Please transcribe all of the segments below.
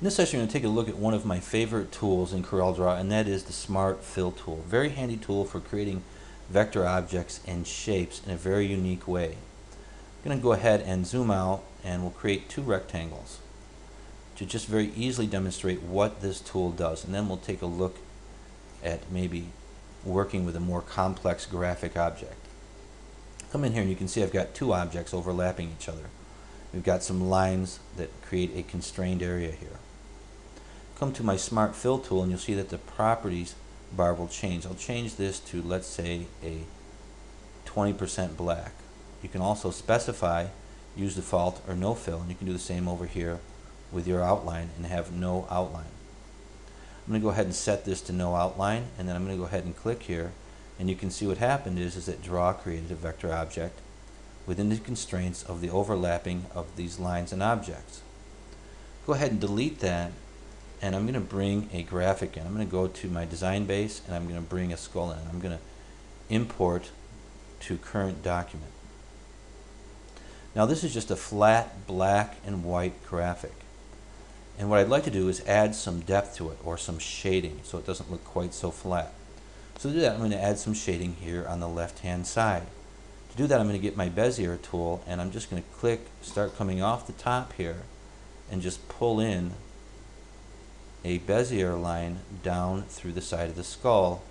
In this session, I'm going to take a look at one of my favorite tools in CorelDRAW, and that is the Smart Fill tool. Very handy tool for creating vector objects and shapes in a very unique way. I'm going to go ahead and zoom out, and we'll create two rectangles to just very easily demonstrate what this tool does, and then we'll take a look at maybe working with a more complex graphic object. Come in here and you can see I've got two objects overlapping each other. We've got some lines that create a constrained area here. Come to my Smart Fill tool and you'll see that the properties bar will change. I'll change this to, let's say, a 20% black. You can also specify use default or no fill, and you can do the same over here with your outline and have no outline. I'm going to go ahead and set this to no outline, and then I'm going to go ahead and click here, and you can see what happened is that Draw created a vector object within the constraints of the overlapping of these lines and objects. Go ahead and delete that, and I'm going to bring a graphic in. I'm going to go to my design base and I'm going to bring a skull in. I'm going to import to current document. Now this is just a flat black and white graphic, and what I'd like to do is add some depth to it, or some shading, so it doesn't look quite so flat. So to do that, I'm going to add some shading here on the left hand side. To do that, I'm going to get my Bezier tool, and I'm just going to click, start coming off the top here, and just pull in a Bezier line down through the side of the skull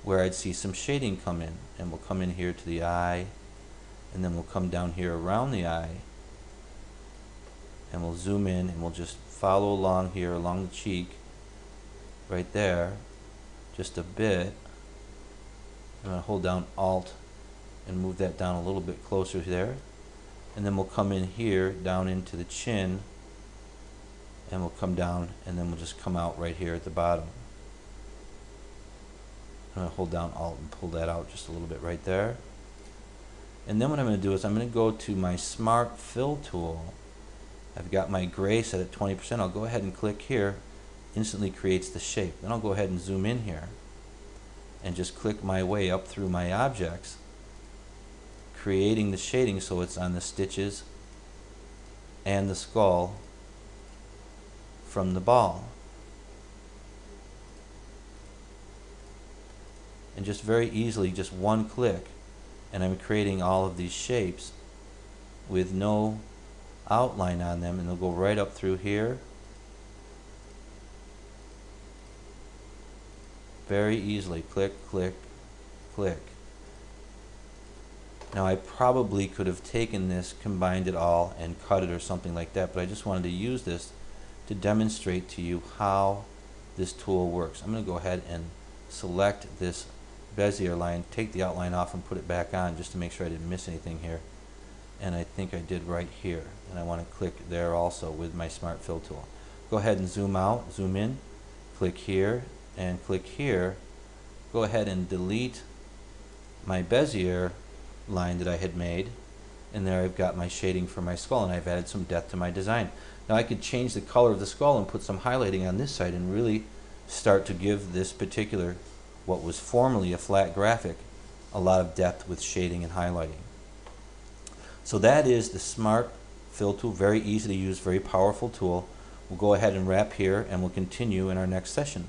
where I'd see some shading come in, and we'll come in here to the eye, and then we'll come down here around the eye, and we'll zoom in and we'll just follow along here along the cheek right there just a bit. I'm going to hold down Alt and move that down a little bit closer there, and then we'll come in here down into the chin, and we'll come down, and then we'll just come out right here at the bottom. I'm going to hold down Alt and pull that out just a little bit right there. And then what I'm going to do is I'm going to go to my Smart Fill tool. I've got my gray set at 20%. I'll go ahead and click here. Instantly creates the shape. Then I'll go ahead and zoom in here and just click my way up through my objects, creating the shading so it's on the stitches and the skull from the ball. And just very easily, just one click, and I'm creating all of these shapes with no outline on them, and they'll go right up through here very easily. Click, click, click. Now I probably could have taken this, combined it all, and cut it or something like that, but I just wanted to use this to demonstrate to you how this tool works. I'm going to go ahead and select this Bezier line, take the outline off and put it back on just to make sure I didn't miss anything here, and I think I did right here, and I want to click there also with my Smart Fill tool. Go ahead and zoom out, zoom in, click here and click here. Go ahead and delete my Bezier line that I had made, and there I've got my shading for my skull, and I've added some depth to my design. Now I could change the color of the skull and put some highlighting on this side and really start to give this particular, what was formerly a flat graphic, a lot of depth with shading and highlighting. So that is the Smart Fill tool. Very easy to use, very powerful tool. We'll go ahead and wrap here, and we'll continue in our next session.